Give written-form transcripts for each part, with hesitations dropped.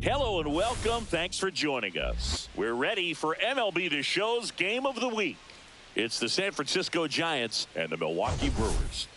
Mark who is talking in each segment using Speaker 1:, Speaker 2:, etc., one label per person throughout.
Speaker 1: Hello and welcome. Thanks for joining us. We're ready for MLB The Show's Game of the Week. It's the San Francisco Giants and the Milwaukee Brewers.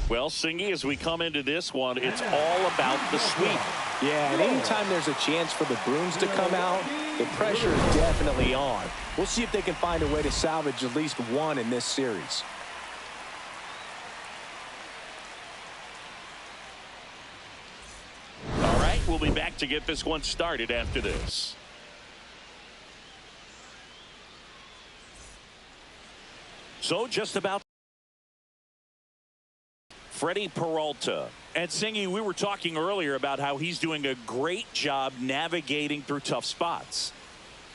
Speaker 1: Well, Singy, as we come into this one, it's all about the sweep.
Speaker 2: Yeah, and anytime there's a chance for the Bruins to come out, the pressure is definitely on. We'll see if they can find a way to salvage at least one in this series.
Speaker 1: All right, we'll be back to get this one started after this. So just about Freddie Peralta. And Singy, we were talking earlier about how he's doing a great job navigating through tough spots.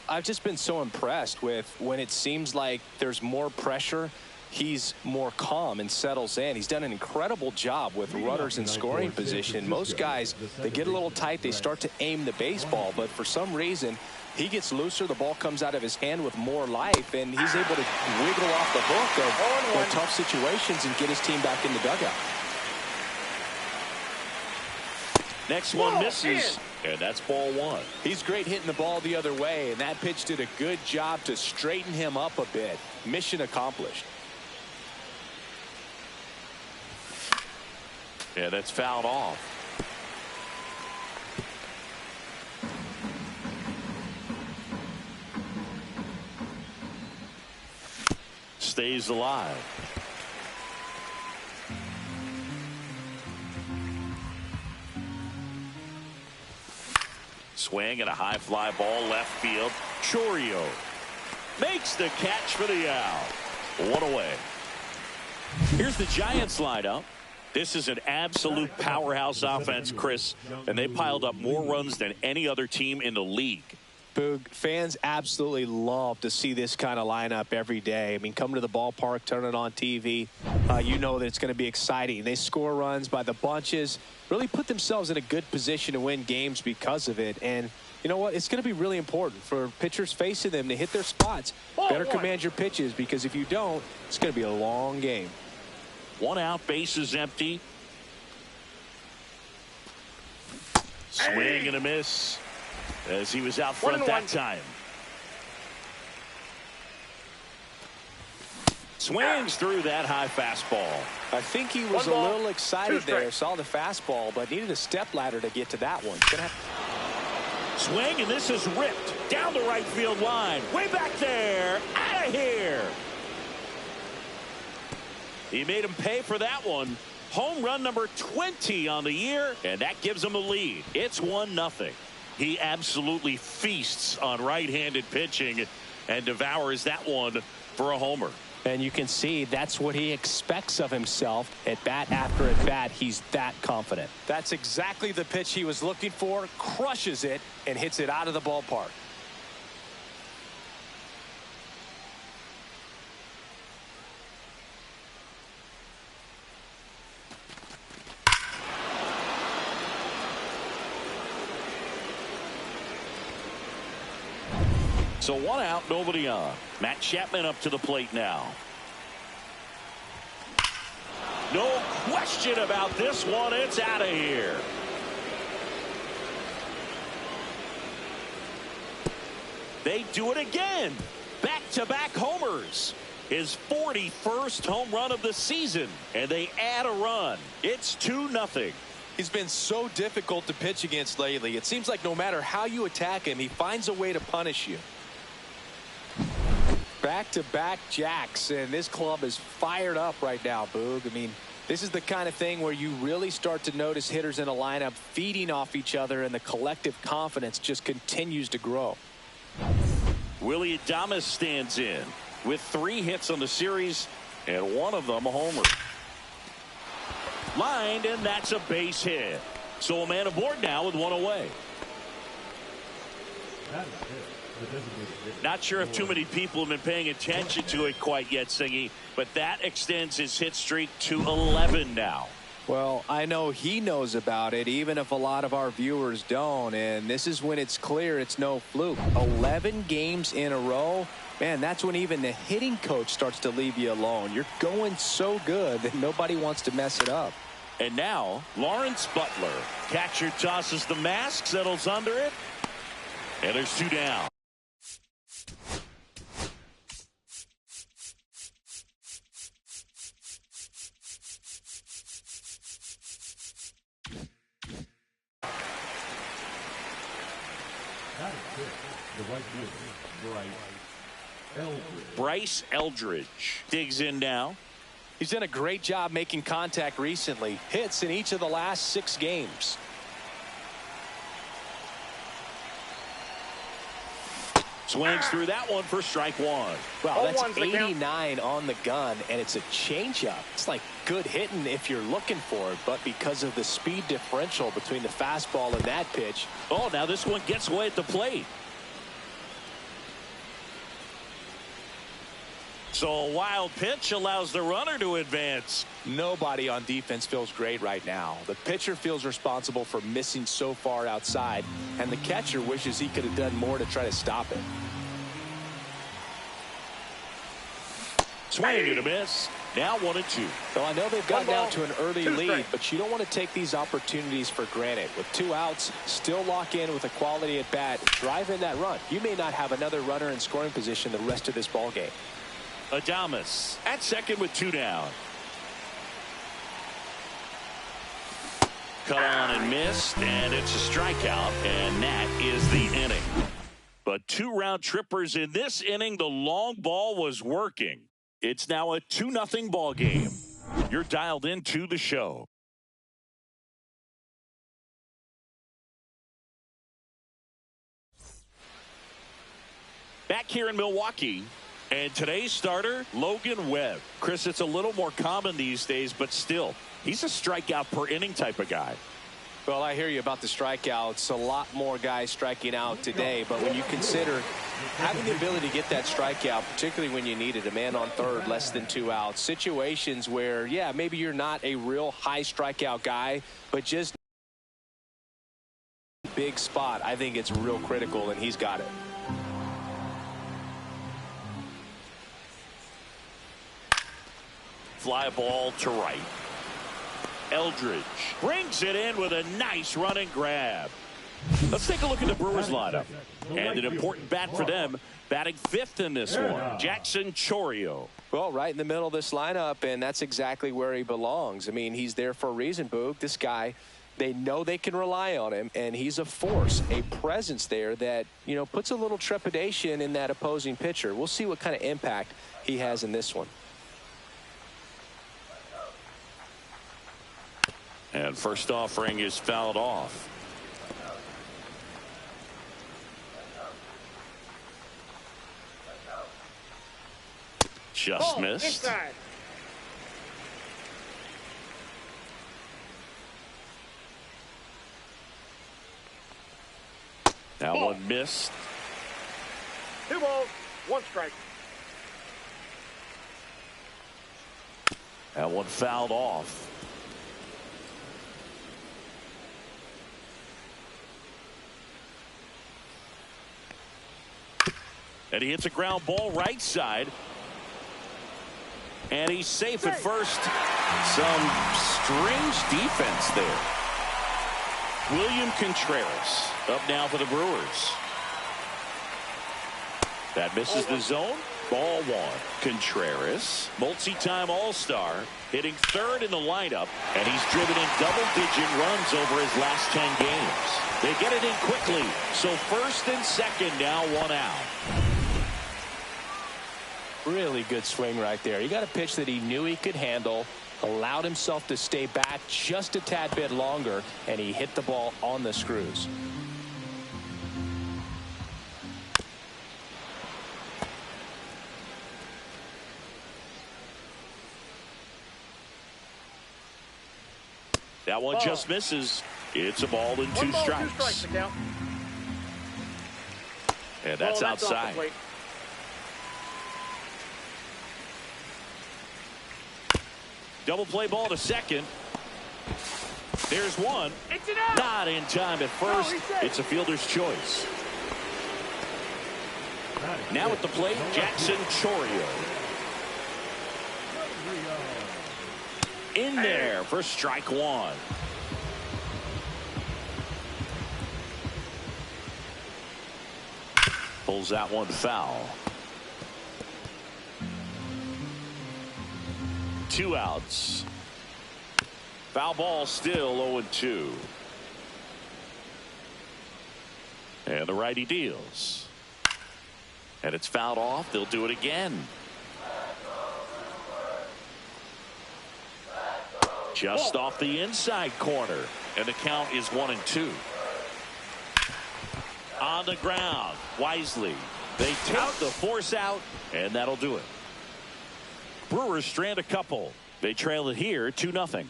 Speaker 2: I've just been so impressed with when it seems like there's more pressure, he's more calm and settles in. He's done an incredible job with runners in scoring position. Most guys, they get a little tight, they start to aim the baseball, but for some reason, he gets looser, the ball comes out of his hand with more life, and he's able to wiggle off the hook of tough situations and get his team back in the dugout.
Speaker 1: Next one misses, and that's ball one.
Speaker 2: He's great hitting the ball the other way, and that pitch did a good job to straighten him up a bit. Mission accomplished.
Speaker 1: Yeah, that's fouled off. Stays alive. Swing and a high fly ball left field. Chorio makes the catch for the out. One away. Here's the Giants lineup. This is an absolute powerhouse offense, Chris, and they piled up more runs than any other team in the league.
Speaker 2: Boog, fans absolutely love to see this kind of lineup every day. I mean, come to the ballpark, turn it on TV. You know that it's going to be exciting. They score runs by the bunches, really put themselves in a good position to win games because of it. And you know what? It's going to be really important for pitchers facing them to hit their spots. Better command your pitches, because if you don't, it's going to be a long game.
Speaker 1: One out, bases empty. Swing and a miss, as he was out front that time. Swings through that high fastball.
Speaker 2: I think he was a little excited there, saw the fastball, but needed a step ladder to get to that one.
Speaker 1: Swing, and this is ripped down the right field line. Way back there, out of here. He made him pay for that one. Home run number 20 on the year, and that gives him a lead. It's 1-0. He absolutely feasts on right-handed pitching and devours that one for a homer.
Speaker 2: And you can see that's what he expects of himself. At bat after at bat, he's that confident. That's exactly the pitch he was looking for, crushes it, and hits it out of the ballpark.
Speaker 1: So one out, nobody on. Matt Chapman up to the plate now. No question about this one. It's out of here. They do it again. Back-to-back homers. His 41st home run of the season. And they add a run. It's 2-0.
Speaker 2: He's been so difficult to pitch against lately. It seems like no matter how you attack him, he finds a way to punish you. Back-to-back jacks, and this club is fired up right now, Boog. I mean, this is the kind of thing where you really start to notice hitters in a lineup feeding off each other, and the collective confidence just continues to grow.
Speaker 1: Willie Adames stands in with 3 hits on the series, and one of them a homer. Lined, and that's a base hit. So a man aboard now with 1 away. Not sure if too many people have been paying attention to it quite yet, Singy, but that extends his hit streak to 11 now.
Speaker 2: Well, I know he knows about it, even if a lot of our viewers don't, and this is when it's clear it's no fluke. 11 games in a row, man, that's when even the hitting coach starts to leave you alone. You're going so good that nobody wants to mess it up.
Speaker 1: And now, Lawrence Butler. Catcher tosses the mask, settles under it, and there's 2 down. Bryce Eldridge digs in now.
Speaker 2: He's done a great job making contact recently. Hits in each of the last 6 games.
Speaker 1: Swings through that one for strike one.
Speaker 2: Wow, that's 89 on the gun, and it's a changeup. It's like good hitting if you're looking for it, but because of the speed differential between the fastball and that pitch.
Speaker 1: Oh, now this one gets away at the plate. So a wild pitch allows the runner to advance.
Speaker 2: Nobody on defense feels great right now. The pitcher feels responsible for missing so far outside, and the catcher wishes he could have done more to try to stop it.
Speaker 1: Swing and a miss. Now 1-2.
Speaker 2: Well, I know they've gotten out to an early lead, but you don't want to take these opportunities for granted. With 2 outs, still lock in with a quality at bat. Drive in that run. You may not have another runner in scoring position the rest of this ball game.
Speaker 1: Adames at second with 2 down. Cut on and missed, and it's a strikeout, and that is the inning. But 2 round trippers in this inning. The long ball was working. It's now a 2-0 ball game. You're dialed into the show. Back here in Milwaukee. And today's starter, Logan Webb. Chris, it's a little more common these days, but still, he's a strikeout per inning type of guy.
Speaker 2: Well, I hear you about the strikeouts. A lot more guys striking out today, but when you consider having the ability to get that strikeout, particularly when you need it, a man on third, less than 2 outs, situations where, yeah, maybe you're not a real high strikeout guy, but just big spot, I think it's real critical, and he's got it.
Speaker 1: Fly ball to right. Eldridge brings it in with a nice running grab. Let's take a look at the Brewers lineup. And an important bat for them, batting 5th in this one, Jackson Chourio.
Speaker 2: Well, right in the middle of this lineup, and that's exactly where he belongs. I mean, he's there for a reason, Boog. This guy, they know they can rely on him, and he's a force, a presence there that, you know, puts a little trepidation in that opposing pitcher. We'll see what kind of impact he has in this one.
Speaker 1: And first offering is fouled off. Just missed.
Speaker 3: Inside.
Speaker 1: That one missed.
Speaker 3: 2 balls, 1 strike.
Speaker 1: That one fouled off. And he hits a ground ball right side. And he's safe at first. Some strange defense there. William Contreras up now for the Brewers. That misses the zone. Ball 1. Contreras, multi-time All-Star, hitting 3rd in the lineup, and he's driven in double-digit runs over his last 10 games. They get it in quickly, so 1st and 2nd now 1 out.
Speaker 2: Really good swing right there. He got a pitch that he knew he could handle, allowed himself to stay back just a tad bit longer, and he hit the ball on the screws.
Speaker 1: That one just misses. It's a ball and 2 strikes.
Speaker 3: 2 strikes to count.
Speaker 1: And that's outside. Double play ball to second. There's one.
Speaker 3: It's an out.
Speaker 1: Not in time at first. It's a fielder's choice. Now at the plate, Jackson Chourio. In there for strike 1. Pulls that one foul. 2 outs. Foul ball still 0-2. And the righty deals. And it's fouled off. They'll do it again. Just off the inside corner. And the count is 1-2. On the ground. Wisely. They take the force out. And that'll do it. Brewers strand a couple. They trail it here 2-0.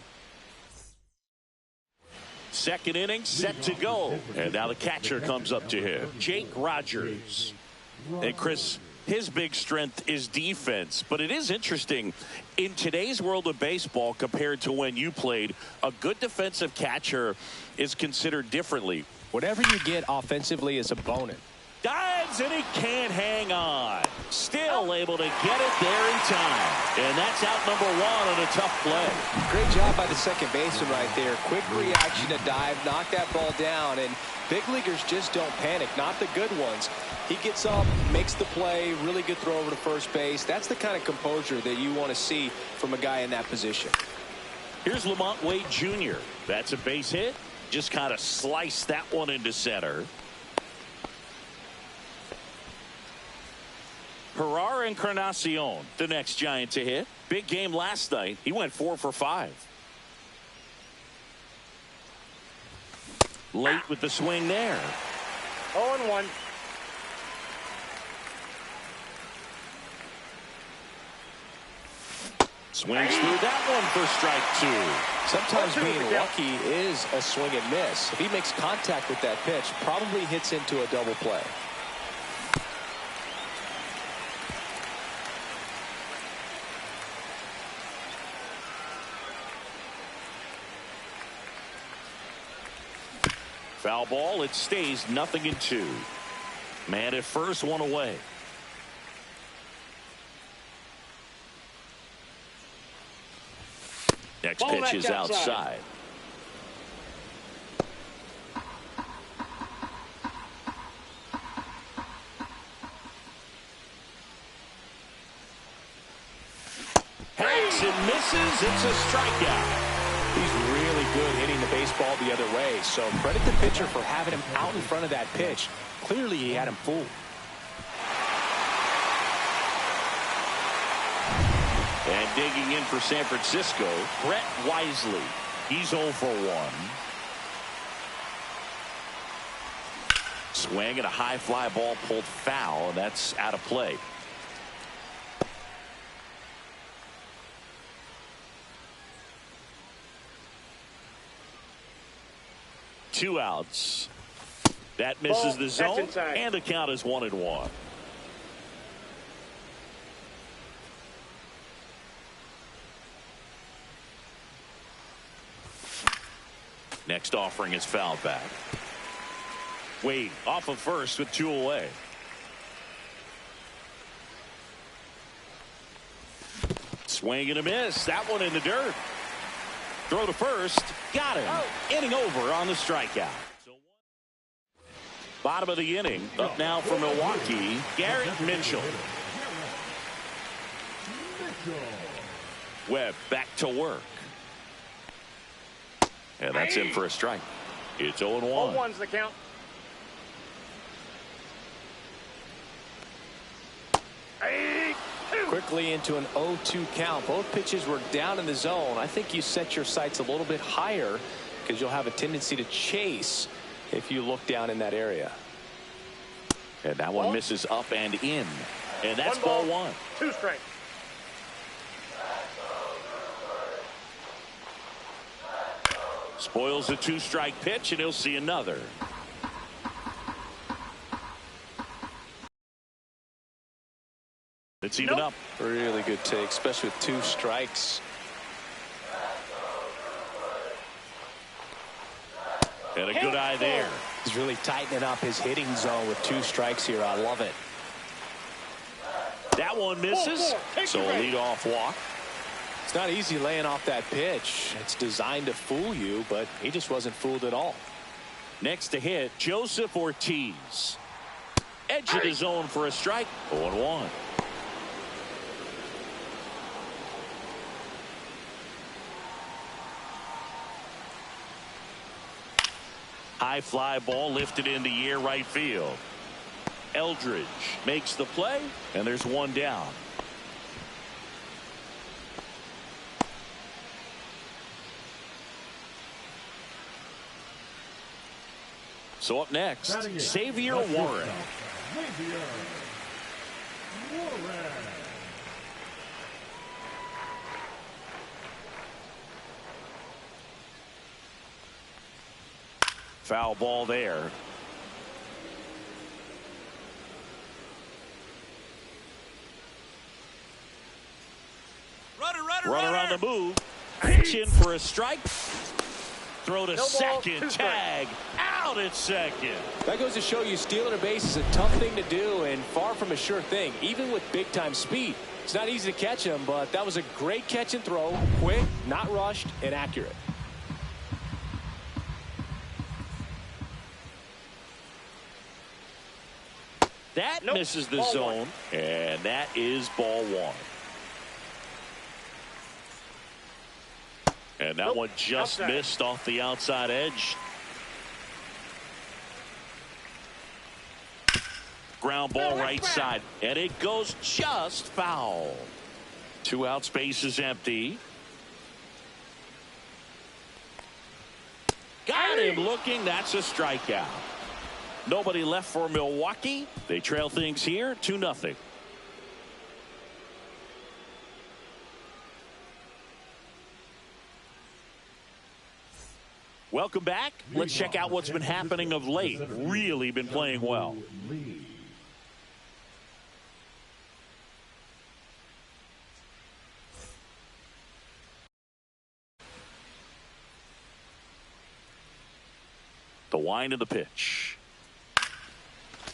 Speaker 1: Second inning set to go. And now the catcher comes up to him. Jake Rogers. And Chris, his big strength is defense. But it is interesting. In today's world of baseball compared to when you played, a good defensive catcher is considered differently.
Speaker 2: Whatever you get offensively is a bonus.
Speaker 1: Dives and he can't hang on. Still able to get it there in time. And that's out number one on a tough play.
Speaker 2: Great job by the second baseman right there. Quick reaction to dive, knock that ball down. And big leaguers just don't panic, not the good ones. He gets up, makes the play, really good throw over to first base. That's the kind of composure that you want to see from a guy in that position.
Speaker 1: Here's Lamont Wade Jr. That's a base hit. Just kind of sliced that one into center. Herrera Encarnacion, the next Giant to hit. Big game last night. He went 4 for 5. Late with the swing there.
Speaker 3: 0-1.
Speaker 1: Swings through that one for strike 2.
Speaker 2: Sometimes being lucky is a swing and miss. If he makes contact with that pitch, probably hits into a double play.
Speaker 1: Foul ball. It stays 0-2. Man at first, one away. Next pitch is outside. Hacks and misses. It's a strikeout.
Speaker 2: He's really good hitting the baseball the other way. So credit the pitcher for having him out in front of that pitch. Clearly he had him fooled.
Speaker 1: And digging in for San Francisco, Brett Wisely. He's 0 for 1. Swing and a high fly ball pulled foul, and that's out of play. Two outs. That misses the zone, and the count is 1-1. Next offering is fouled back. Wade off of first with 2 away. Swing and a miss. That one in the dirt. Throw to first. Got him. Inning over on the strikeout. Bottom of the inning. Up now for Milwaukee, Garrett Mitchell. Webb back to work. And that's in for a strike. It's 0-1.
Speaker 3: 0-1's the count.
Speaker 2: Quickly into an 0-2 count. Both pitches were down in the zone. I think you set your sights a little bit higher because you'll have a tendency to chase if you look down in that area.
Speaker 1: And that one misses up and in. And that's ball 1.
Speaker 3: 2 strikes.
Speaker 1: Spoils a 2-strike pitch, and he'll see another. It's even up.
Speaker 2: Really good take, especially with 2 strikes.
Speaker 1: And a good eye there.
Speaker 2: He's really tightening up his hitting zone with 2 strikes here. I love it.
Speaker 1: That one misses. So a leadoff walk.
Speaker 2: It's not easy laying off that pitch. It's designed to fool you, but he just wasn't fooled at all.
Speaker 1: Next to hit, Joseph Ortiz. Edge of the zone for a strike. 0-1. High fly ball lifted in the air right field. Eldridge makes the play, and there's one down. So up next, Xavier Warren. Foul ball there. Runner on the move. Pitch in for a strike. Throw to second. Tag out at second.
Speaker 2: That goes to show you stealing a base is a tough thing to do and far from a sure thing, even with big-time speed. It's not easy to catch him, but that was a great catch and throw. Quick, not rushed, and accurate.
Speaker 1: That misses the zone, and that is ball one. And that one just missed off the outside edge. Ground ball right side, and it goes just foul. 2 outs, base is empty. Got him looking. That's a strikeout. Nobody left for Milwaukee. They trail things here 2-0. Welcome back. Let's check out what's been happening of late. Really been playing well. The wind of the pitch.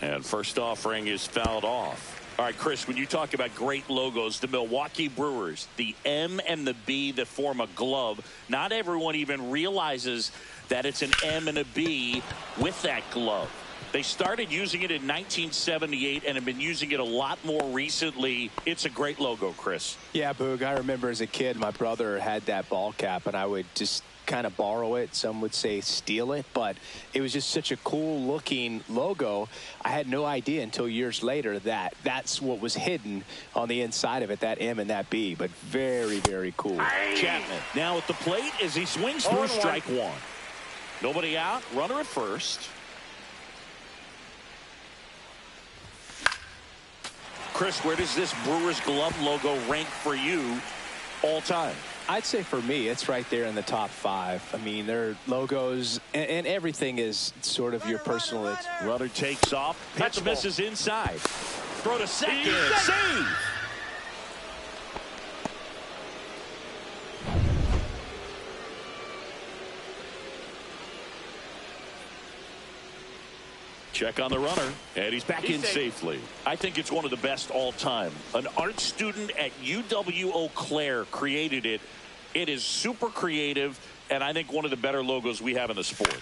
Speaker 1: And first offering is fouled off. All right, Chris, when you talk about great logos, the Milwaukee Brewers, the M and the B that form a glove, not everyone even realizes that it's an M and a B with that glove. They started using it in 1978 and have been using it a lot more recently. It's a great logo, Chris.
Speaker 2: Yeah, Boog, I remember as a kid, my brother had that ball cap, and I would just kind of borrow it. Some would say steal it, but it was just such a cool looking logo. I had no idea until years later that that's what was hidden on the inside of it, that M and that B, but very, very cool.
Speaker 1: Chapman now at the plate as he swings through strike one. Nobody out, runner at first. Chris, where does this Brewers glove logo rank for you all time?
Speaker 2: I'd say for me, it's right there in the top 5. I mean, their logos and everything is sort of your personal.
Speaker 1: Runner takes off. Pitch misses inside. Throw to second. Save. Check on the runner, and he's back in safely. I think it's one of the best all time. An art student at UW-Eau Claire created it. It is super creative, and I think one of the better logos we have in the sport.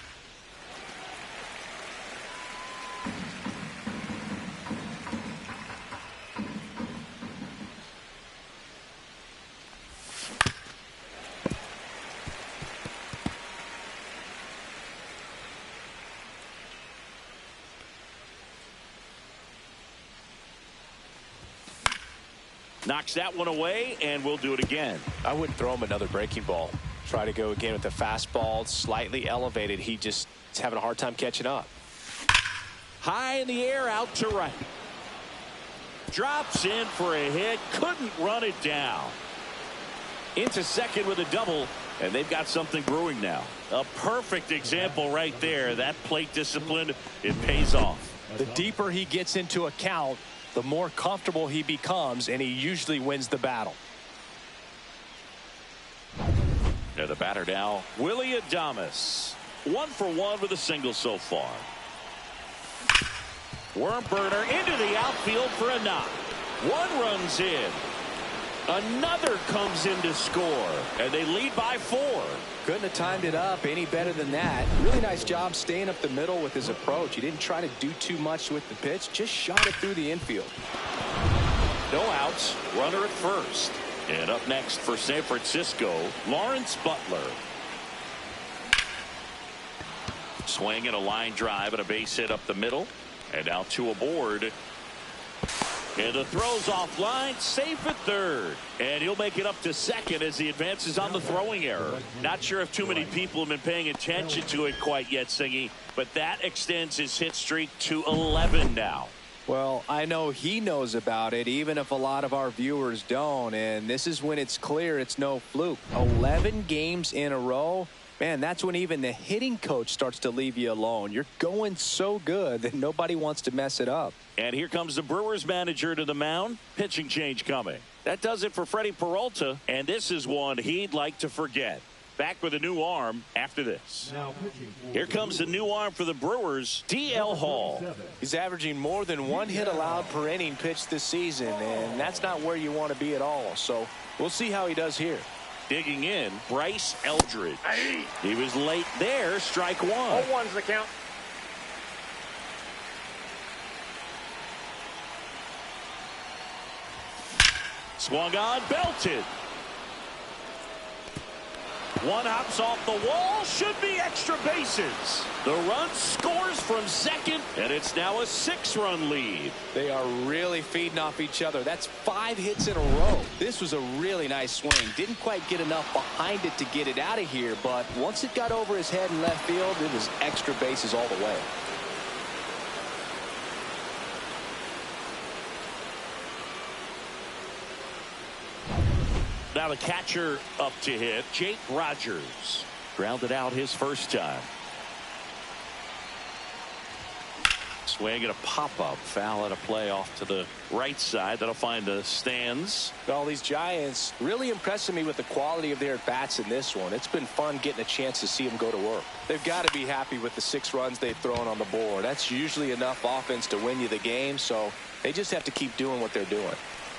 Speaker 1: Knocks that one away, and we'll do it again.
Speaker 2: I wouldn't throw him another breaking ball. Try to go again with the fastball, slightly elevated. He just is having a hard time catching up.
Speaker 1: High in the air, out to right. Drops in for a hit. Couldn't run it down. Into second with a double, and they've got something brewing now. A perfect example right there. That plate discipline, it pays off.
Speaker 2: The deeper he gets into a count, the more comfortable he becomes, and he usually wins the battle.
Speaker 1: And the batter now, Willie Adames. 1 for 1 with a single so far. Worm burner into the outfield for a knock. One runs in. Another comes in to score, and they lead by 4.
Speaker 2: Couldn't have timed it up any better than that. Really nice job staying up the middle with his approach. He didn't try to do too much with the pitch, just shot it through the infield.
Speaker 1: No outs, runner at first. And up next for San Francisco, Lawrence Butler. Swing and a line drive and a base hit up the middle. And now 2 aboard. And the throw's offline, safe at third. And he'll make it up to second as he advances on the throwing error. Not sure if too many people have been paying attention to it quite yet, Singy, but that extends his hit streak to 11 now.
Speaker 2: Well, I know he knows about it, even if a lot of our viewers don't. And this is when it's clear it's no fluke. 11 games in a row. Man, that's when even the hitting coach starts to leave you alone. You're going so good that nobody wants to mess it up.
Speaker 1: And here comes the Brewers manager to the mound. Pitching change coming. That does it for Freddie Peralta. And this is one he'd like to forget. Back with a new arm after this. Here comes the new arm for the Brewers, D.L. Hall.
Speaker 2: He's averaging more than 1 hit allowed per inning pitched this season, and that's not where you want to be at all. So we'll see how he does here.
Speaker 1: Digging in, Bryce Eldridge. He was late there, strike 1.
Speaker 3: 0-1's the count.
Speaker 1: Swung on, belted. One hops off the wall, should be extra bases. The run scores from second, and it's now a 6-run lead.
Speaker 2: They are really feeding off each other. That's 5 hits in a row. This was a really nice swing. Didn't quite get enough behind it to get it out of here, but once it got over his head in left field, it was extra bases all the way.
Speaker 1: Now the catcher up to hit, Jake Rogers. Grounded out his first time. Swing and a pop-up, foul at a play off to the right side. That'll find the stands.
Speaker 2: All these Giants really impressing me with the quality of their at-bats in this one. It's been fun getting a chance to see them go to work. They've got to be happy with the 6 runs they've thrown on the board. That's usually enough offense to win you the game, so they just have to keep doing what they're doing.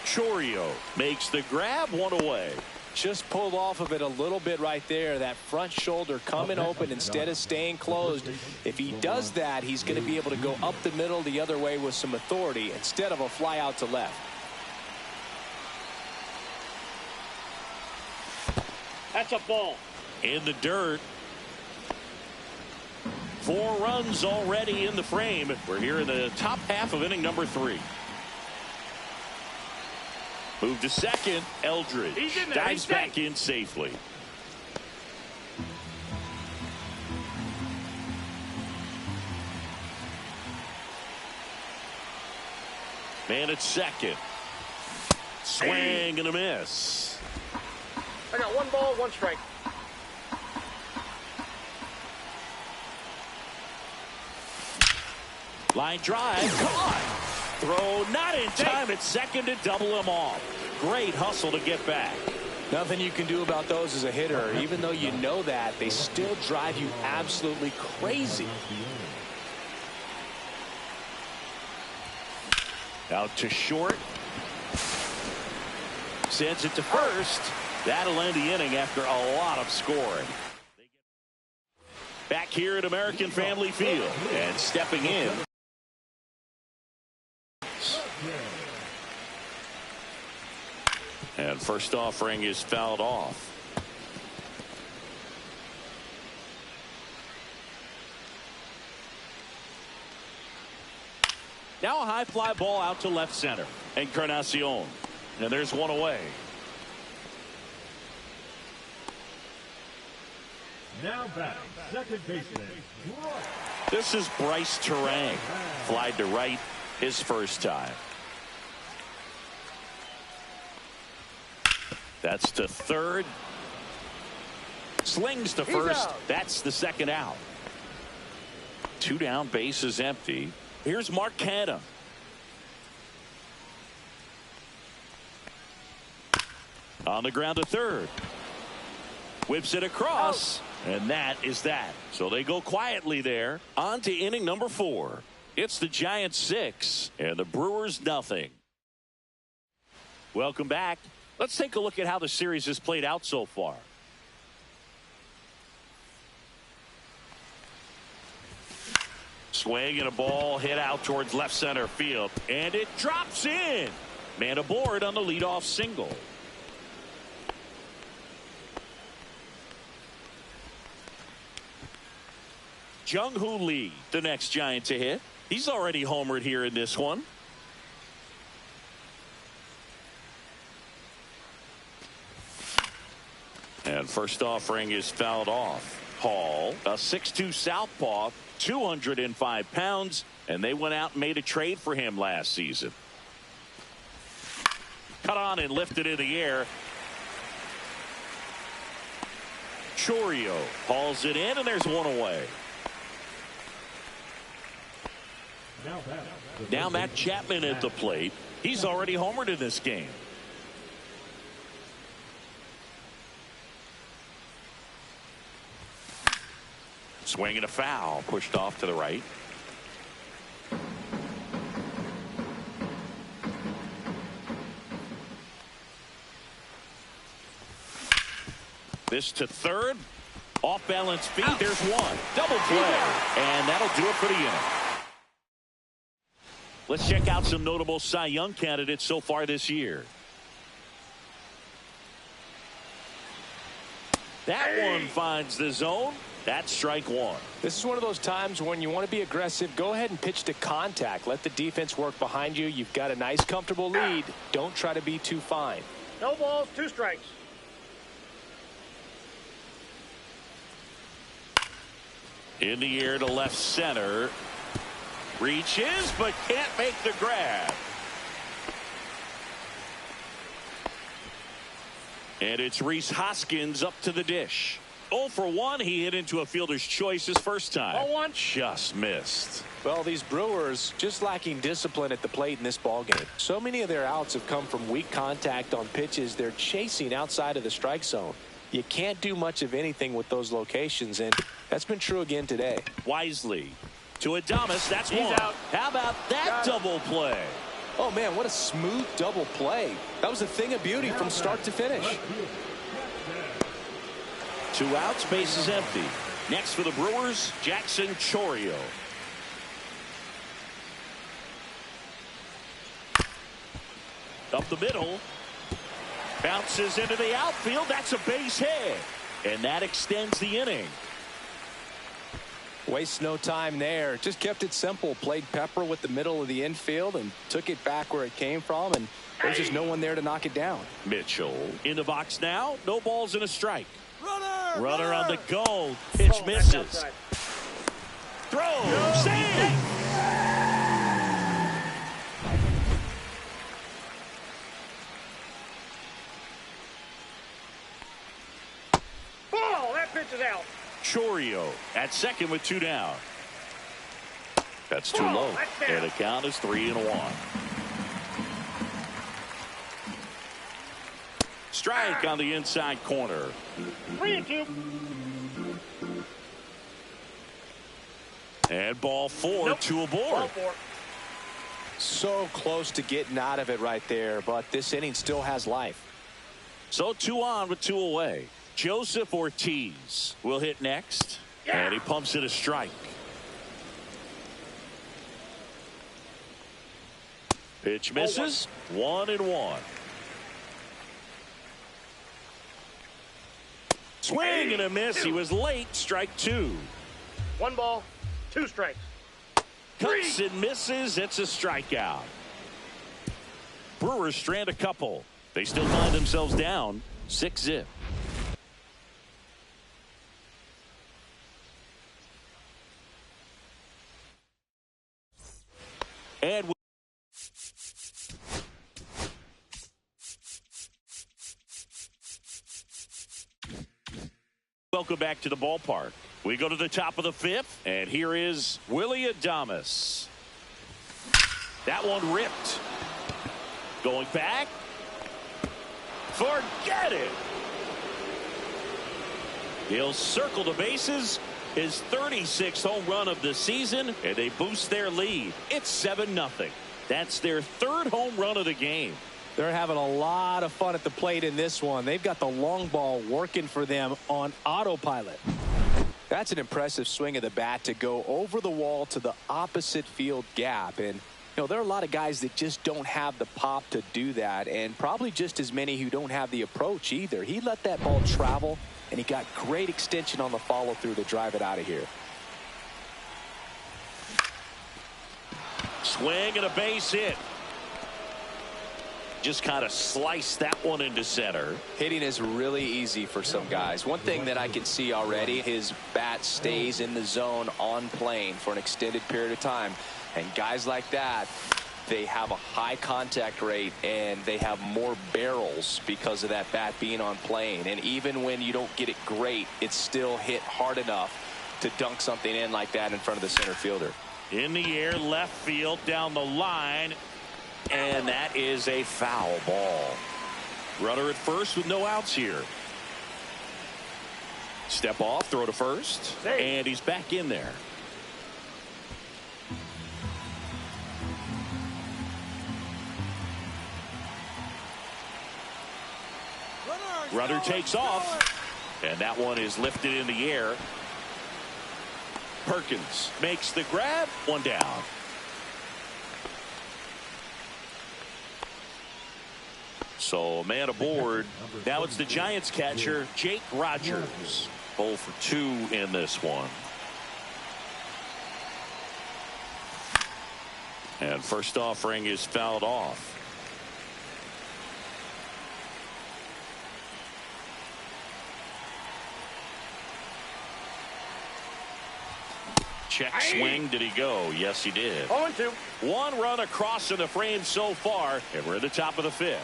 Speaker 1: Chourio makes the grab, 1 away.
Speaker 2: Just pulled off of it a little bit right there. That front shoulder coming open instead of staying closed. If he does that, he's going to be able to go up the middle the other way with some authority instead of a fly out to left.
Speaker 3: That's a ball.
Speaker 1: In the dirt. 4 runs already in the frame. We're here in the top half of inning number 3. Move to second. Eldridge dives back in safely. Man at second. Swing and a miss.
Speaker 3: I got 1 ball, 1 strike.
Speaker 1: Line drive. Caught. Throw not in time at second to double him off. Great hustle to get back.
Speaker 2: Nothing you can do about those as a hitter. Even though you know that, they still drive you absolutely crazy.
Speaker 1: Out to short. Sends it to first. That'll end the inning after a lot of scoring. Back here at American Family Field. And stepping in. And first offering is fouled off. Now a high fly ball out to left center. Encarnacion. And there's 1 away.
Speaker 4: Now back, second baseman.
Speaker 1: This is Bryce Terang. Flied to right his first time. That's to third. Slings to first. That's the second out. 2 down, base is empty. Here's Mark Canha. On the ground to third. Whips it across. And that is that. So they go quietly there. On to inning number 4. It's the Giants 6 and the Brewers nothing. Welcome back. Let's take a look at how the series has played out so far. Swing and a ball hit out towards left center field. And it drops in. Man aboard on the leadoff single. Jung-Hoo Lee, the next Giant to hit. He's already homered here in this one. And first offering is fouled off. Hall, a 6'2 southpaw, 205 pounds, and they went out and made a trade for him last season. Cut on and lifted in the air. Chourio hauls it in, and there's one away. Now Matt Chapman at the plate. He's already homered in this game. Swing and a foul, pushed off to the right. This to third. Off balance feet. There's one. Double play. And that'll do it for the inning. Let's check out some notable Cy Young candidates so far this year. That one finds the zone. That's strike one.
Speaker 2: This is one of those times when you want to be aggressive. Go ahead and pitch to contact. Let the defense work behind you. You've got a nice, comfortable lead. Don't try to be too fine.
Speaker 3: No balls, 2 strikes.
Speaker 1: In the air to left center. Reaches, but can't make the grab. And it's Rhys Hoskins up to the dish. 0 for 1. He hit into a fielder's choice his first time.
Speaker 3: 0-1.
Speaker 1: Just missed.
Speaker 2: Well, these Brewers just lacking discipline at the plate in this ballgame. So many of their outs have come from weak contact on pitches they're chasing outside of the strike zone. You can't do much of anything with those locations, and that's been true again today.
Speaker 1: Wisely to Adames. That's
Speaker 3: He's
Speaker 1: one.
Speaker 3: out.
Speaker 1: How about that double play?
Speaker 2: Oh, man, what a smooth double play. That was a thing of beauty from start to finish.
Speaker 1: 2 outs, base is empty. Next for the Brewers, Jackson Chourio. Up the middle. Bounces into the outfield. That's a base hit. And that extends the inning.
Speaker 2: Waste no time there. Just kept it simple. Played pepper with the middle of the infield and took it back where it came from. And there's just no one there to knock it down.
Speaker 1: Mitchell in the box now. No balls and a strike. Runner on the go. Pitch misses. Throw. Save.
Speaker 3: Ball. That pitch is out.
Speaker 1: Chourio at second with 2 down. That's too low. And the count is 3-1. Strike on the inside corner.
Speaker 3: 3-2.
Speaker 1: And ball 4,
Speaker 3: Nope.
Speaker 1: 2 aboard.
Speaker 3: Ball 4.
Speaker 2: So close to getting out of it right there, but this inning still has life.
Speaker 1: So 2 on with 2 away. Joseph Ortiz will hit next.
Speaker 3: Yeah.
Speaker 1: And he pumps it a strike. Pitch misses. 1-1. Swing and a miss. He was late. Strike 2.
Speaker 3: 1 ball, 2 strikes.
Speaker 1: Cuts and misses. It's a strikeout. Brewers strand a couple. They still find themselves down 6-0. And welcome back to the ballpark. We go to the top of the 5th, and here is Willy Adames. That one ripped. Going back. Forget it. He'll circle the bases. His 36th home run of the season, and they boost their lead. It's 7-0. That's their 3rd home run of the game.
Speaker 2: They're having a lot of fun at the plate in this one. They've got the long ball working for them on autopilot. That's an impressive swing of the bat to go over the wall to the opposite field gap. And, you know, there are a lot of guys that just don't have the pop to do that, and probably just as many who don't have the approach either. He let that ball travel, and he got great extension on the follow through to drive it out of here.
Speaker 1: Swing and a base hit. Just kind of sliced that one into center.
Speaker 2: Hitting is really easy for some guys. One thing that I can see already, his bat stays in the zone on plane for an extended period of time. And guys like that, they have a high contact rate and they have more barrels because of that bat being on plane. And even when you don't get it great, it's still hit hard enough to dunk something in like that in front of the center fielder.
Speaker 1: In the air, left field, down the line. And that is a foul ball. Runner at first with no outs here. Step off, throw to first. And he's back in there. Runner takes off. And that one is lifted in the air. Perkins makes the grab. One down. So a man aboard. Now it's the Giants catcher, Jake Rogers. 0 for 2 in this one. And first offering is fouled off. Check swing. Did he go? Yes, he did.
Speaker 3: 0-2.
Speaker 1: One run across in the frame so far, and we're at the top of the 5th.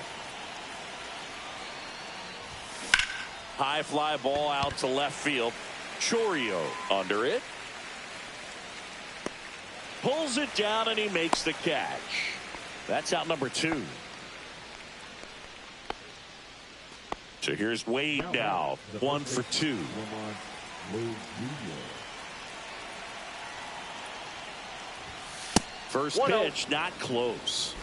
Speaker 1: High fly ball out to left field. Chourio under it. Pulls it down and he makes the catch. That's out number 2. So here's Wade now. 1 for 2. First pitch, not close.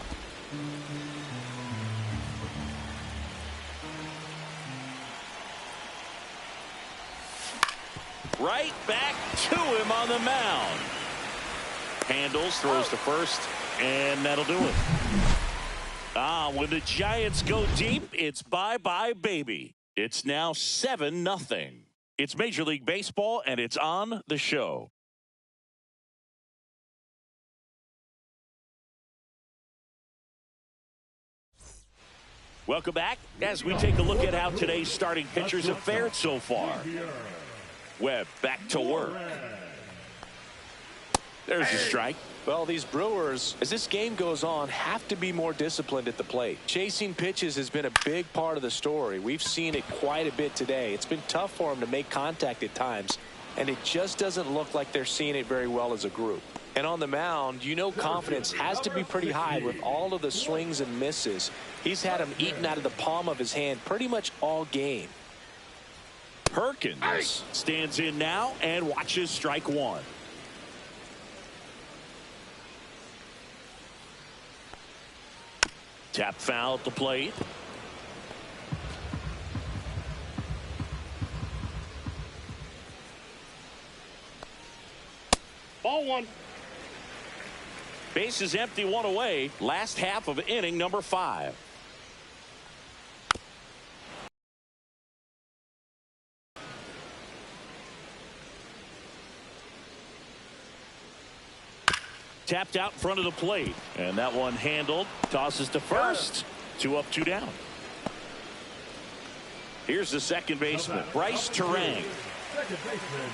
Speaker 1: Right back to him on the mound. Handles, throws to first, and that'll do it. When the Giants go deep, it's bye-bye, baby. It's now 7-0. It's Major League Baseball, and it's on the show. Welcome back as we take a look at how today's starting pitchers have fared so far. Webb back to work. There's a strike.
Speaker 2: Well, these Brewers, as this game goes on, have to be more disciplined at the plate. Chasing pitches has been a big part of the story. We've seen it quite a bit today. It's been tough for them to make contact at times, and it just doesn't look like they're seeing it very well as a group. And on the mound, you know confidence has to be pretty high with all of the swings and misses. He's had them eaten out of the palm of his hand pretty much all game.
Speaker 1: Perkins stands in now and watches strike 1. Tap foul at the plate.
Speaker 3: Ball 1.
Speaker 1: Base is empty, 1 away. Last half of inning number 5. Tapped out in front of the plate, and that one handled. Tosses to first. 2 up, 2 down. Here's the second baseman, Bryce Terang.
Speaker 4: Second baseman,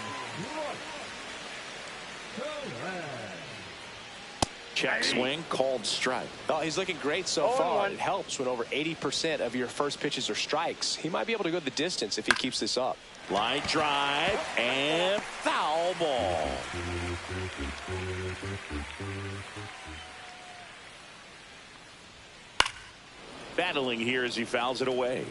Speaker 1: Check swing, called strike.
Speaker 2: Oh, he's looking great so far. It helps when over 80% of your first pitches are strikes. He might be able to go the distance if he keeps this up.
Speaker 1: Line drive and foul ball. Battling here as he fouls it away.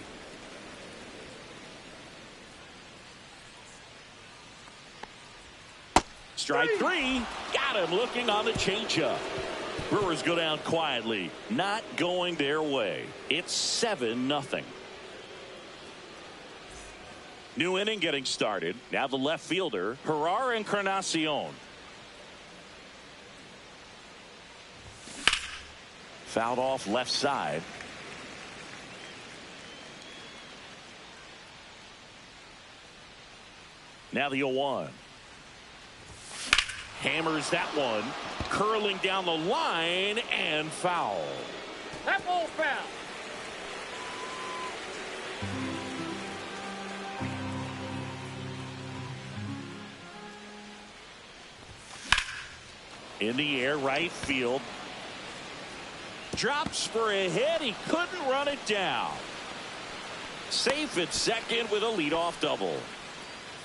Speaker 1: Strike 3. Got him looking on the changeup. Brewers go down quietly. Not going their way. It's 7-0. New inning getting started. Now the left fielder, Gerard Encarnacion. Fouled off left side. Now the 0-1. Hammers that one. Curling down the line and foul.
Speaker 3: That ball's foul.
Speaker 1: In the air, right field. Drops for a hit. He couldn't run it down. Safe at second with a leadoff double.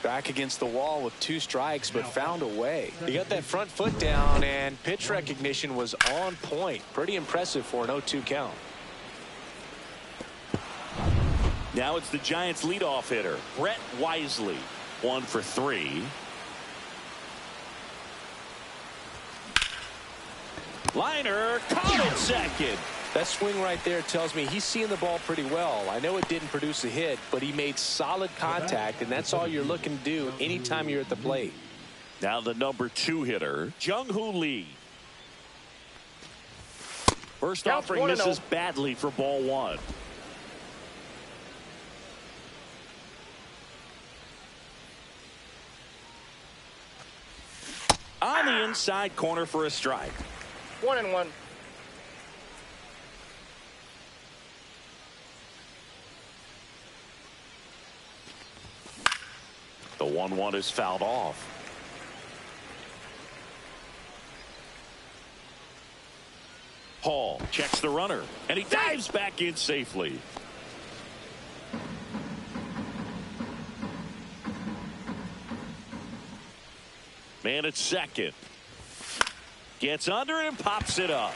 Speaker 2: Back against the wall with 2 strikes, but found a way. He got that front foot down, and pitch recognition was on point. Pretty impressive for an 0-2 count.
Speaker 1: Now it's the Giants' leadoff hitter, Brett Wisely. 1 for 3. Liner caught at second.
Speaker 2: That swing right there tells me he's seeing the ball pretty well. I know it didn't produce a hit, but he made solid contact, and that's all you're looking to do anytime you're at the plate.
Speaker 1: Now the number 2 hitter, Jung-Hoo Lee. First offering misses badly for ball 1. On the inside corner for a strike.
Speaker 3: 1-1.
Speaker 1: The 1-1 is fouled off. Hall checks the runner, and he dives back in safely. Man at second. Gets under it and pops it up.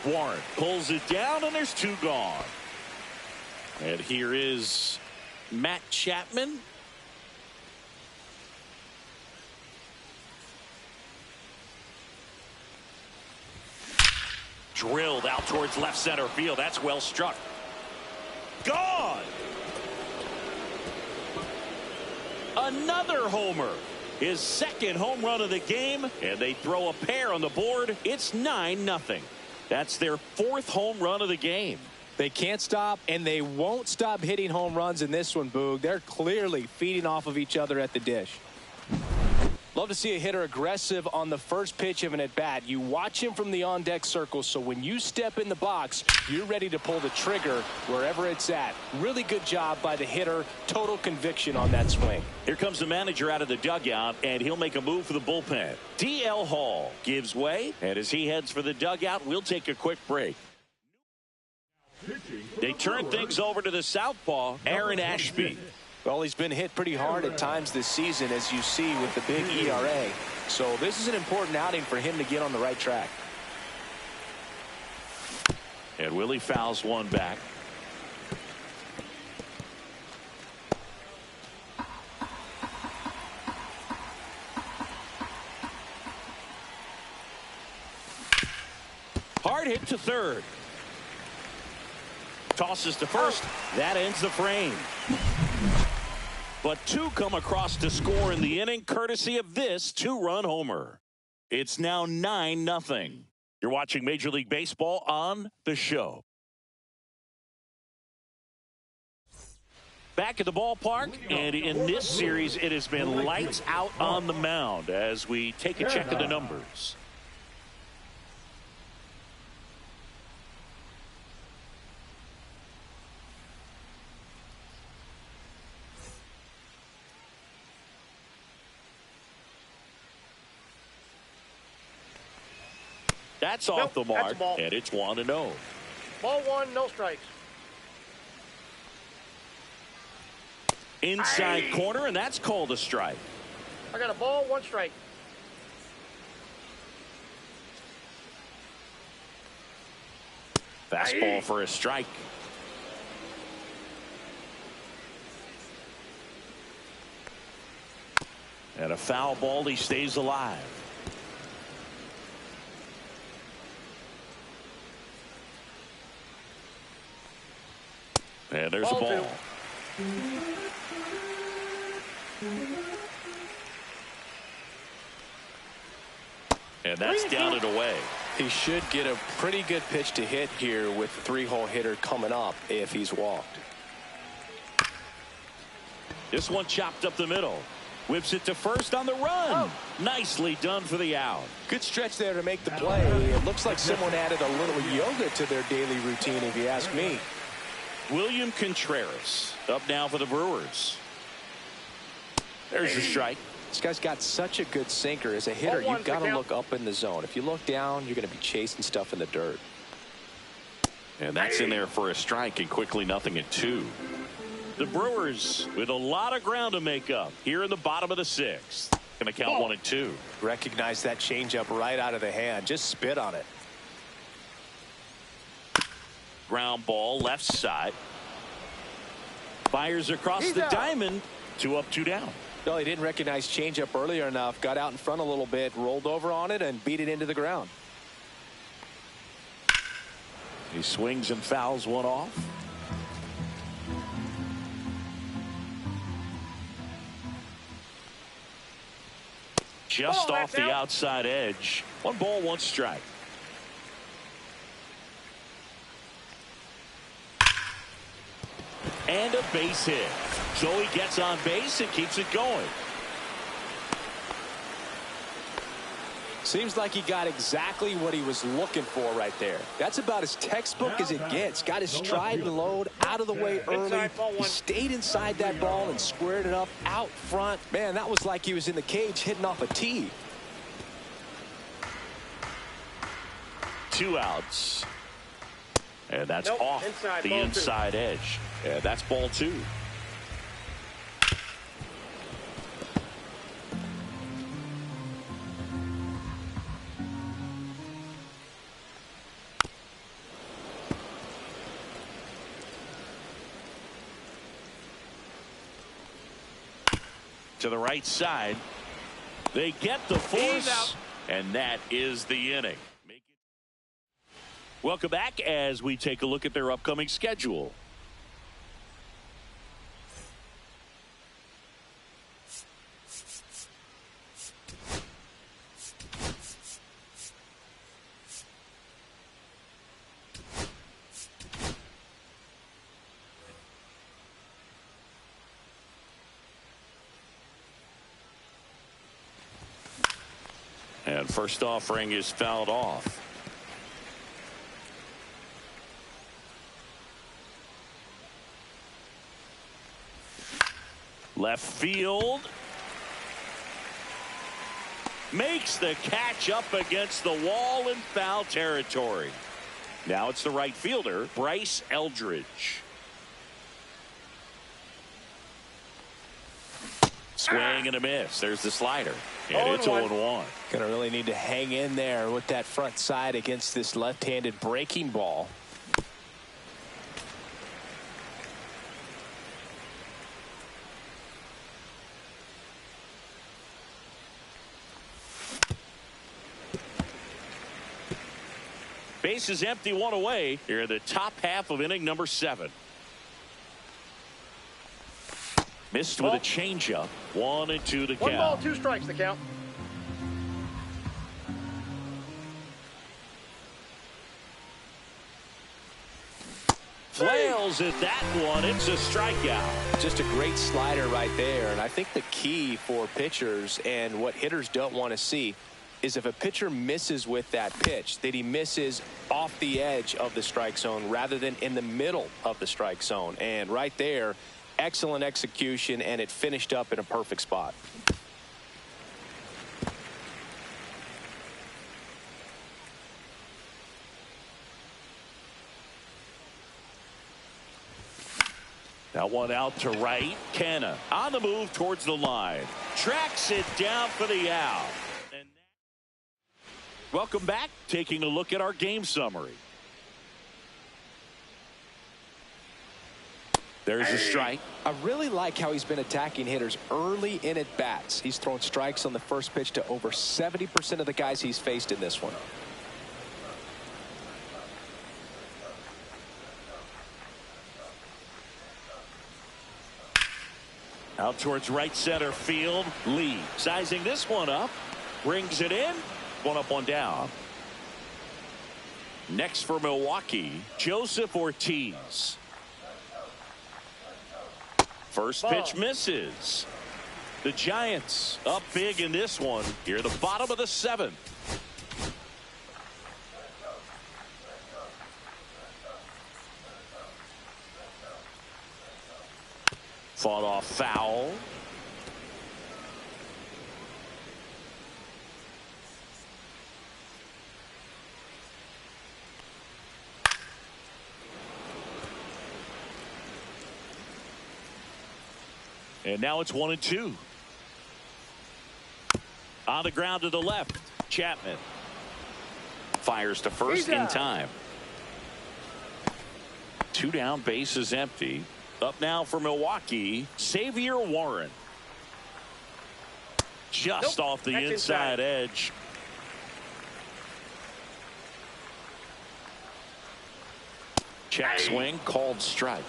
Speaker 1: Warren pulls it down, and there's 2 gone. And here is Matt Chapman. Drilled out towards left center field. That's well struck. Gone. Another homer. His second home run of the game, and they throw a pair on the board. It's 9-0. That's their 4th home run of the game.
Speaker 2: They can't stop, and they won't stop hitting home runs in this one, Boog. They're clearly feeding off of each other at the dish. Love to see a hitter aggressive on the first pitch of an at-bat. You watch him from the on-deck circle, so when you step in the box, you're ready to pull the trigger wherever it's at. Really good job by the hitter. Total conviction on that swing.
Speaker 1: Here comes the manager out of the dugout, and he'll make a move for the bullpen. D.L. Hall gives way, and as he heads for the dugout, we'll take a quick break. They turn things over to the southpaw, Aaron Ashby.
Speaker 2: Well, he's been hit pretty hard at times this season, as you see with the big ERA. So this is an important outing for him to get on the right track.
Speaker 1: And Willie fouls one back. Hard hit to third. Tosses to first. That ends the frame. But 2 come across to score in the inning, courtesy of this 2-run homer. It's now 9-0. You're watching Major League Baseball on The Show. Back at the ballpark, and in this series, it has been lights out on the mound as we take a check of the numbers. That's off the mark, and it's 1-0.
Speaker 3: Ball 1, no strikes.
Speaker 1: Inside corner, and that's called a strike.
Speaker 3: I got a ball, 1 strike.
Speaker 1: Fastball for a strike. And a foul ball, he stays alive. And there's a ball. And that's down and away.
Speaker 2: He should get a pretty good pitch to hit here with the 3-hole hitter coming up if he's walked.
Speaker 1: This one chopped up the middle. Whips it to first on the run. Nicely done for the out.
Speaker 2: Good stretch there to make the play. It looks like someone added a little yoga to their daily routine, if you ask me.
Speaker 1: William Contreras up now for the Brewers. There's your strike.
Speaker 2: This guy's got such a good sinker. As a hitter, you've got to look up in the zone. If you look down, you're going to be chasing stuff in the dirt.
Speaker 1: And that's in there for a strike, and quickly 0-2. The Brewers with a lot of ground to make up here in the bottom of the 6th. Going to count 1-2.
Speaker 2: Recognize that changeup right out of the hand. Just spit on it.
Speaker 1: Ground ball left side. Fires across the diamond. 2 up, 2 down.
Speaker 2: No, he didn't recognize changeup earlier enough. Got out in front a little bit, rolled over on it, and beat it into the ground.
Speaker 1: He swings and fouls one off. Just off the outside edge. 1 ball, 1 strike. And a base hit. So he gets on base and keeps it going.
Speaker 2: Seems like he got exactly what he was looking for right there. That's about as textbook as it gets. Got his stride and load out of the way early. He stayed inside that ball and squared it up out front. Man, that was like he was in the cage hitting off a tee.
Speaker 1: 2 outs. And that's off the inside edge. Yeah, that's ball 2. To the right side. They get the force, and that is the inning. Welcome back as we take a look at their upcoming schedule. And first offering is fouled off. Left field. Makes the catch up against the wall in foul territory. Now it's the right fielder, Bryce Eldridge. Swing and a miss. There's the slider. And it's 0-1.
Speaker 2: Gonna really need to hang in there with that front side against this left-handed breaking ball.
Speaker 1: Base is empty, 1 away. Here in the top half of inning number 7. Missed with a changeup. 1-2 to count.
Speaker 3: 1 ball, 2 strikes the count.
Speaker 1: Flails at that one. It's a strikeout.
Speaker 2: Just a great slider right there. And I think the key for pitchers and what hitters don't want to see is if a pitcher misses with that pitch, that he misses off the edge of the strike zone rather than in the middle of the strike zone. And right there, excellent execution, and it finished up in a perfect spot.
Speaker 1: That one out to right. Canna on the move towards the line. Tracks it down for the out. And welcome back. Taking a look at our game summary. There's a strike.
Speaker 2: I really like how he's been attacking hitters early in at bats. He's thrown strikes on the first pitch to over 70% of the guys he's faced in this one.
Speaker 1: Out towards right center field. Lee sizing this one up. Brings it in. 1 up, 1 down. Next for Milwaukee, Joseph Ortiz. First pitch misses. The Giants up big in this one. Here, the bottom of the 7th. Fought off foul. And now it's 1-2. On the ground to the left. Chapman fires to first in time. 2 down, base is empty. Up now for Milwaukee, Xavier Warren. Just off the inside edge. Check swing, called strike.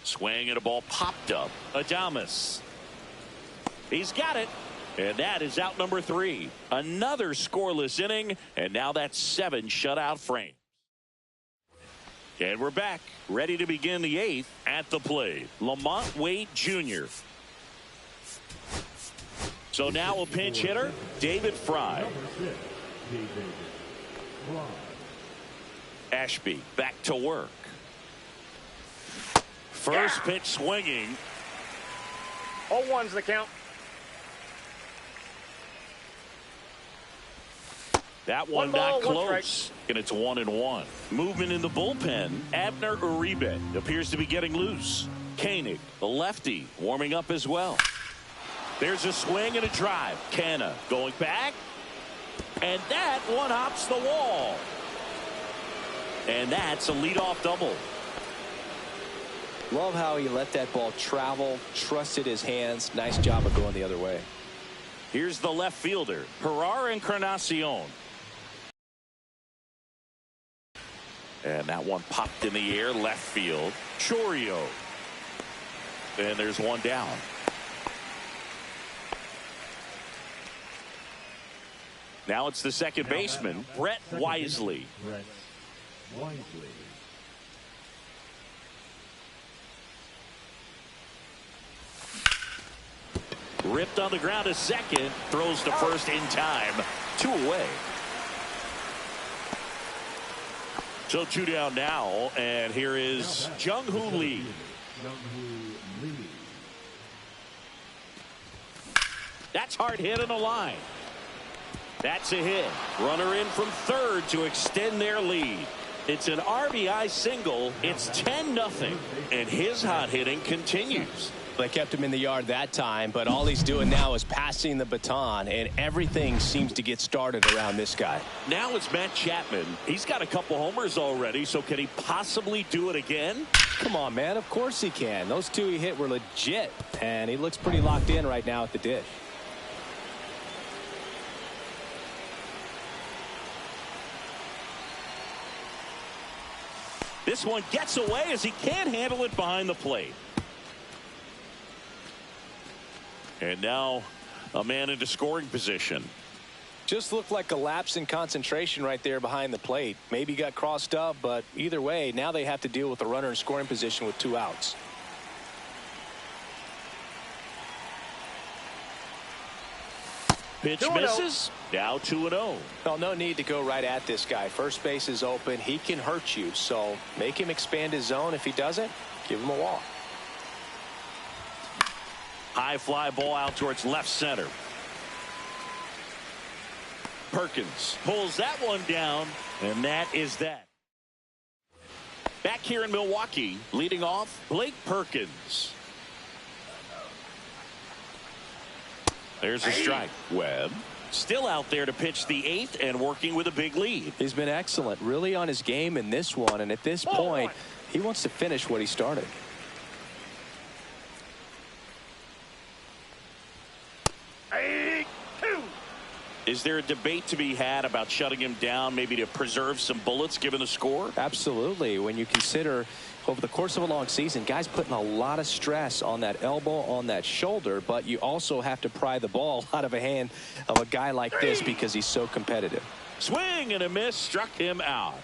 Speaker 1: Swing and a ball popped up. Adames. He's got it. And that is out number 3. Another scoreless inning. And now that's 7 shutout frames. And we're back. Ready to begin the 8th at the plate. Lamont Wade Jr. So now a pinch hitter, David Fry. Ashby back to work. First pitch swinging.
Speaker 3: 0-1's the count.
Speaker 1: That one not close. And it's 1-1. Movement in the bullpen. Abner Uribe appears to be getting loose. Koenig, the lefty, warming up as well. There's a swing and a drive. Canna going back. And that one hops the wall. And that's a leadoff double.
Speaker 2: Love how he let that ball travel, trusted his hands. Nice job of going the other way.
Speaker 1: Here's the left fielder, Gerard Encarnacion. And that one popped in the air, left field. Chourio. And there's one down. Now it's the second baseman, Brett Wisely.
Speaker 4: Brett Wisely.
Speaker 1: Ripped on the ground to second. Throws to first in time. 2 away. So 2 down now. And here is Jung-Hoo Lee. That's hard hit in the line. That's a hit. Runner in from third to extend their lead. It's an RBI single. It's 10-0. And his hot hitting continues.
Speaker 2: They kept him in the yard that time, but all he's doing now is passing the baton, and everything seems to get started around this guy.
Speaker 1: Now it's Matt Chapman. He's got a couple homers already, so can he possibly do it again?
Speaker 2: Come on, man. Of course he can. Those 2 he hit were legit, and he looks pretty locked in right now at the dish.
Speaker 1: This one gets away as he can't handle it behind the plate. And now a man into scoring position.
Speaker 2: Just looked like a lapse in concentration right there behind the plate. Maybe got crossed up, but either way, now they have to deal with the runner in scoring position with 2 outs.
Speaker 1: Pitch misses. Now 2-0.
Speaker 2: Well, no need to go right at this guy. First base is open. He can hurt you, so make him expand his zone. If he doesn't, give him a walk.
Speaker 1: High fly ball out towards left center. Perkins pulls that one down, and that is that. Back here in Milwaukee, leading off, Blake Perkins. There's a strike. Webb still out there to pitch the 8th and working with a big lead.
Speaker 2: He's been excellent, really on his game in this one, and at this point, he wants to finish what he started.
Speaker 1: Is there a debate to be had about shutting him down, maybe to preserve some bullets given the score?
Speaker 2: Absolutely. When you consider over the course of a long season, guys putting a lot of stress on that elbow, on that shoulder, but you also have to pry the ball out of a hand of a guy like this because he's so competitive.
Speaker 1: Swing and a miss, struck him out.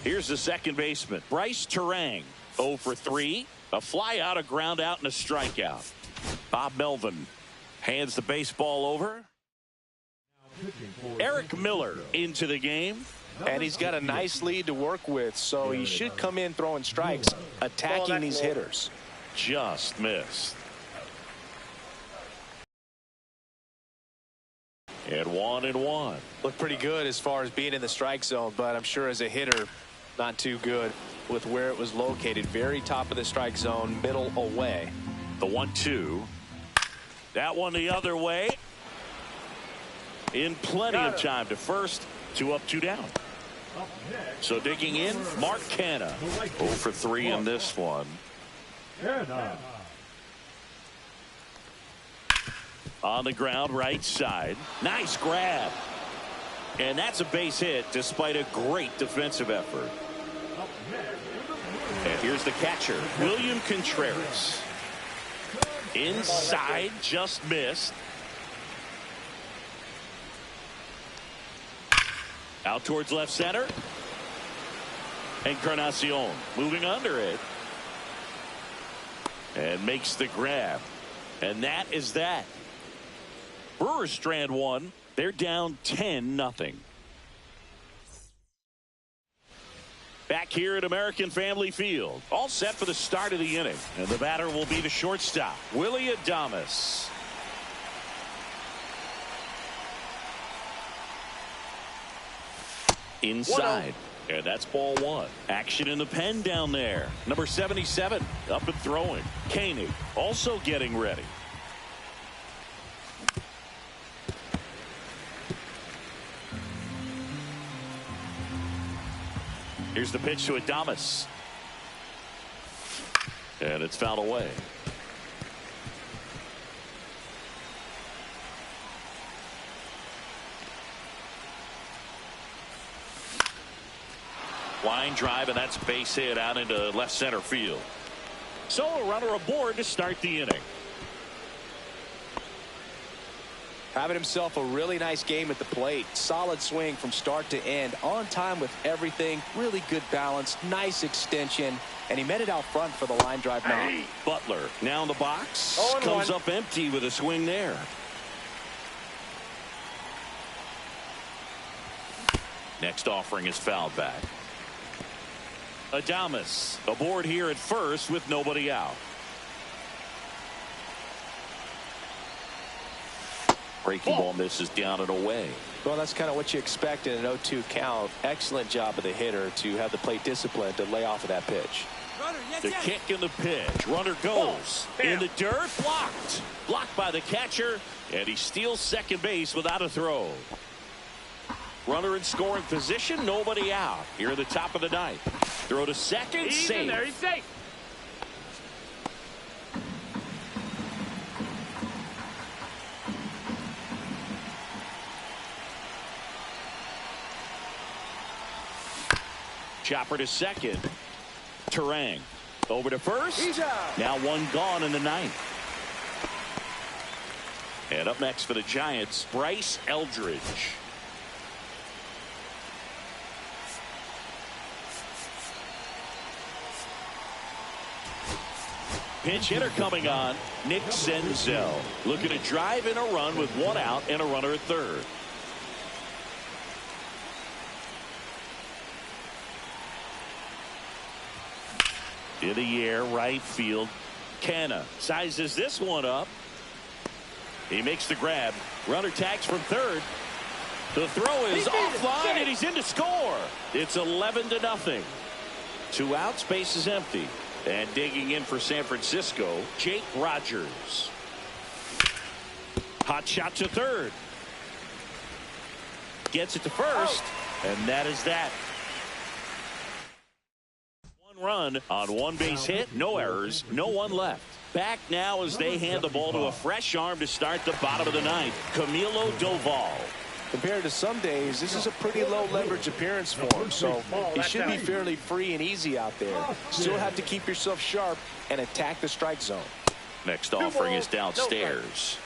Speaker 1: Here's the second baseman, Bryce Terang. 0 for 3. A fly out, a ground out, and a strikeout. Bob Melvin hands the baseball over. Eric Miller into the game.
Speaker 2: And he's got a nice lead to work with, so he should come in throwing strikes, attacking these hitters.
Speaker 1: Just missed. And 1-1.
Speaker 2: Looked pretty good as far as being in the strike zone, but I'm sure as a hitter, not too good with where it was located. Very top of the strike zone, middle away.
Speaker 1: The 1-2. That one the other way. In plenty of time to first. 2 up, 2 down. So digging in, Mark Canha. 0 for 3 in this one. On the ground, right side. Nice grab. And that's a base hit despite a great defensive effort. And here's the catcher, William Contreras. Inside, just missed. Out towards left center. Encarnacion moving under it. And makes the grab. And that is that. Brewers strand one. They're down 10-0. Back here at American Family Field. All set for the start of the inning. And the batter will be the shortstop, Willie Adames. Inside. And that's ball 1. Action in the pen down there. Number 77 up and throwing. Koenig also getting ready. Here's the pitch to Adames. And it's fouled away. Line drive, and that's base hit out into left center field. So a runner aboard to start the inning.
Speaker 2: Having himself a really nice game at the plate. Solid swing from start to end. On time with everything. Really good balance. Nice extension. And he met it out front for the line drive knock.
Speaker 1: Butler now in the box. Comes up empty with a swing there. Next offering is fouled back. Adames aboard here at first with nobody out. Breaking ball misses down and away.
Speaker 2: Well, that's kind of what you expect in an 0-2 count. Excellent job of the hitter to have the plate discipline to lay off of that pitch.
Speaker 1: The kick and the pitch. Runner goes in the dirt. Blocked. Blocked by the catcher. And he steals second base without a throw. Runner in scoring position. Nobody out. Here at the top of the ninth. Throw to second.
Speaker 3: He's
Speaker 1: Safe.
Speaker 3: in there. He's safe.
Speaker 1: Chopper to second. Terang over to first.
Speaker 3: He's out.
Speaker 1: Now one gone in the ninth. And up next for the Giants, Bryce Eldridge. Pinch hitter coming on, Nick Senzel. Looking to drive in a run with one out and a runner at third. In the air, right field. Canha sizes this one up. He makes the grab. Runner tags from third. The throw is offline, and he's in to score. It's 11-0. 2 outs, base is empty. And digging in for San Francisco, Jake Rogers. Hot shot to third. Gets it to first, and that is that. One run on one base hit, no errors, no one left. Back now as they hand the ball to a fresh arm to start the bottom of the ninth, Camilo Doval.
Speaker 2: Compared to some days, this is a pretty low leverage appearance for him, so he should be fairly free and easy out there. Still have to keep yourself sharp and attack the strike zone.
Speaker 1: Next offering is downstairs.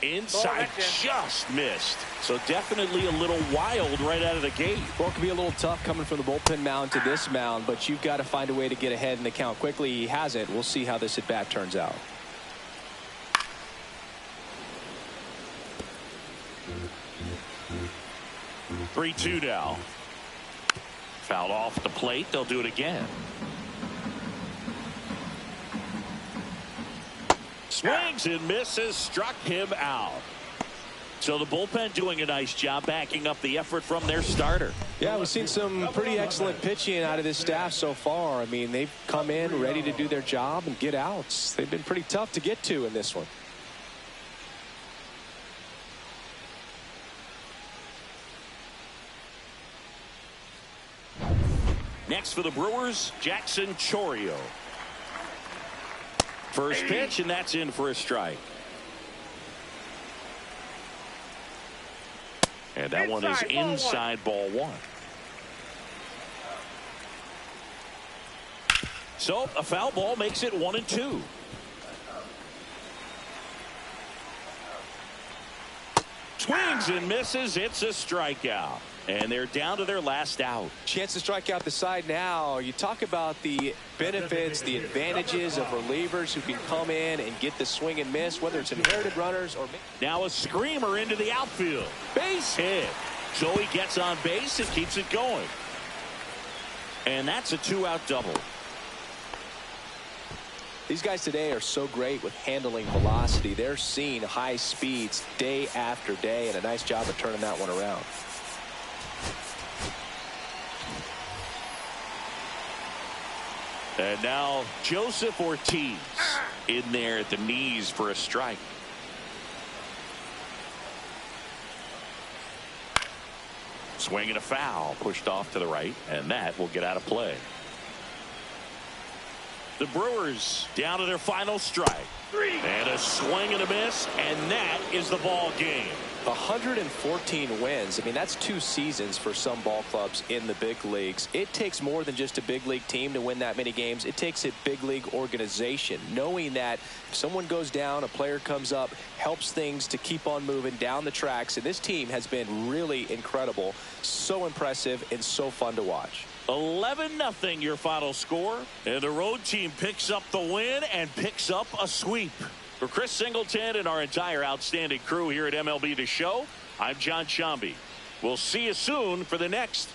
Speaker 1: Inside, just missed. So definitely a little wild right out of the gate.
Speaker 2: Well, it can be a little tough coming from the bullpen mound to this mound, but you've got to find a way to get ahead in the count quickly. He hasn't. We'll see how this at bat turns out.
Speaker 1: Three-two now. Fouled off the plate. They'll do it again. Swings and misses, struck him out. So the bullpen doing a nice job backing up the effort from their starter.
Speaker 2: Yeah, we've seen some pretty excellent pitching out of this staff so far. I mean, they've come in ready to do their job and get outs. They've been pretty tough to get to in this one.
Speaker 1: Next for the Brewers, Jackson Chourio. First pitch, and that's in for a strike. And that one is inside ball one. So a foul ball makes it 1-2. Swings and misses. It's a strikeout. And they're down to their last out.
Speaker 2: Chance to strike out the side now. You talk about the benefits, the advantages of relievers who can come in and get the swing and miss, whether it's inherited runners or...
Speaker 1: Now a screamer into the outfield. Base hit. So he gets on base and keeps it going. And that's a two-out double.
Speaker 2: These guys today are so great with handling velocity. They're seeing high speeds day after day, and a nice job of turning that one around.
Speaker 1: And now Joseph Ortiz in there at the knees for a strike. Swing and a foul, pushed off to the right, and that will get out of play. The Brewers down to their final strike. And a swing and a miss, and that is the ball game.
Speaker 2: 114 wins. I mean, that's 2 seasons for some ball clubs in the big leagues. It takes more than just a big league team to win that many games. It takes a big league organization, knowing that if someone goes down, a player comes up, helps things to keep on moving down the tracks. And this team has been really incredible, so impressive, and so fun to watch.
Speaker 1: 11-0 your final score, and the road team picks up the win and picks up a sweep. For Chris Singleton and our entire outstanding crew here at MLB The Show, I'm John Shambi. We'll see you soon for the next